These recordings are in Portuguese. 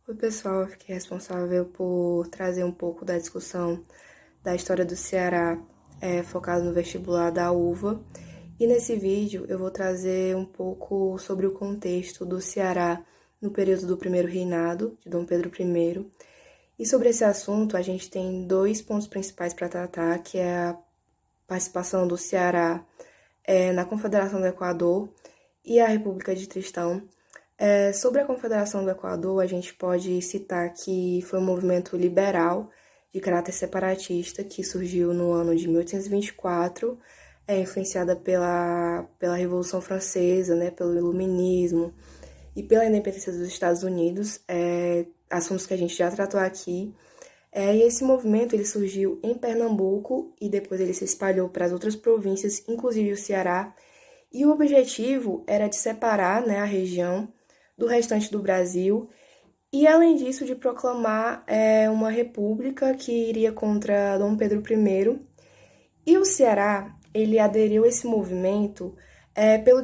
Oi, pessoal, eu fiquei responsável por trazer um pouco da discussão da história do Ceará, focado no vestibular da UVA. E nesse vídeo eu vou trazer um pouco sobre o contexto do Ceará no período do primeiro reinado, de Dom Pedro I. E sobre esse assunto, a gente tem dois pontos principais para tratar, que é a participação do Ceará na Confederação do Equador e a República de Tristão. Sobre a Confederação do Equador, a gente pode citar que foi um movimento liberal de caráter separatista que surgiu no ano de 1824, influenciada pela Revolução Francesa, né, pelo Iluminismo e pela independência dos Estados Unidos, assuntos que a gente já tratou aqui. E esse movimento ele surgiu em Pernambuco e depois ele se espalhou para as outras províncias, inclusive o Ceará, e o objetivo era de separar, né, a região do restante do Brasil e, além disso, de proclamar uma república que iria contra Dom Pedro I. E o Ceará, ele aderiu a esse movimento pelo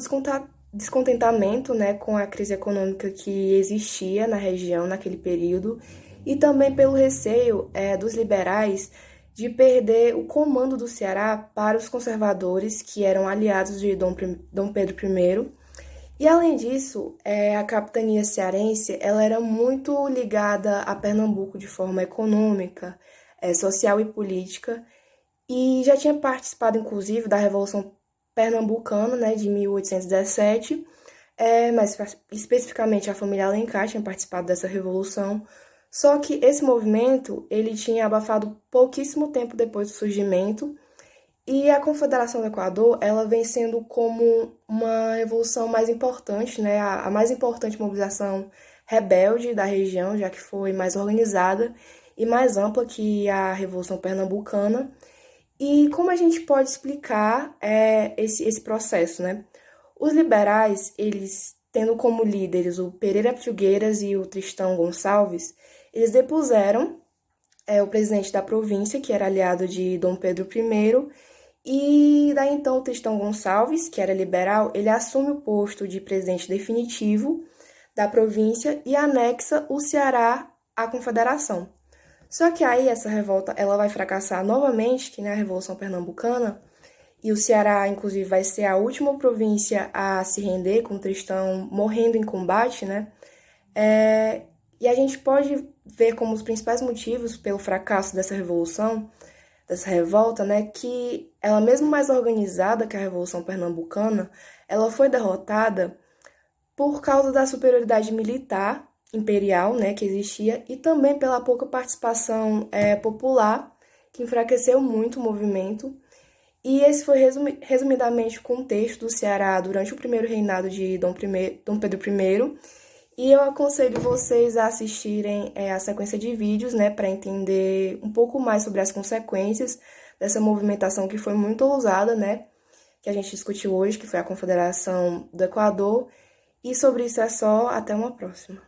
descontentamento, né, com a crise econômica que existia na região naquele período e também pelo receio dos liberais de perder o comando do Ceará para os conservadores, que eram aliados de Dom Pedro I. E, além disso, a capitania cearense ela era muito ligada a Pernambuco de forma econômica, social e política, e já tinha participado, inclusive, da Revolução Pernambucana, né, de 1817, mas especificamente a família Alencar tinha participado dessa revolução. Só que esse movimento ele tinha abafado pouquíssimo tempo depois do surgimento, e a Confederação do Equador, ela vem sendo como uma revolução mais importante, né? A mais importante mobilização rebelde da região, já que foi mais organizada e mais ampla que a Revolução Pernambucana. E como a gente pode explicar esse processo, né? Os liberais, eles tendo como líderes o Pereira Filgueiras e o Tristão Gonçalves, eles depuseram o presidente da província, que era aliado de Dom Pedro I, e daí então o Tristão Gonçalves, que era liberal, ele assume o posto de presidente definitivo da província e anexa o Ceará à Confederação. Só que aí essa revolta ela vai fracassar novamente, que na Revolução Pernambucana, e o Ceará, inclusive, vai ser a última província a se render, com o Tristão morrendo em combate, né? E a gente pode ver como os principais motivos pelo fracasso dessa revolução, dessa revolta, né, que ela mesmo mais organizada que a Revolução Pernambucana, ela foi derrotada por causa da superioridade militar imperial, né, que existia, e também pela pouca participação popular, que enfraqueceu muito o movimento. E esse foi resumidamente o contexto do Ceará durante o primeiro reinado de Dom Pedro I. E eu aconselho vocês a assistirem a sequência de vídeos, né, para entender um pouco mais sobre as consequências dessa movimentação que foi muito ousada, né, que a gente discutiu hoje, que foi a Confederação do Equador. E sobre isso é só, até uma próxima.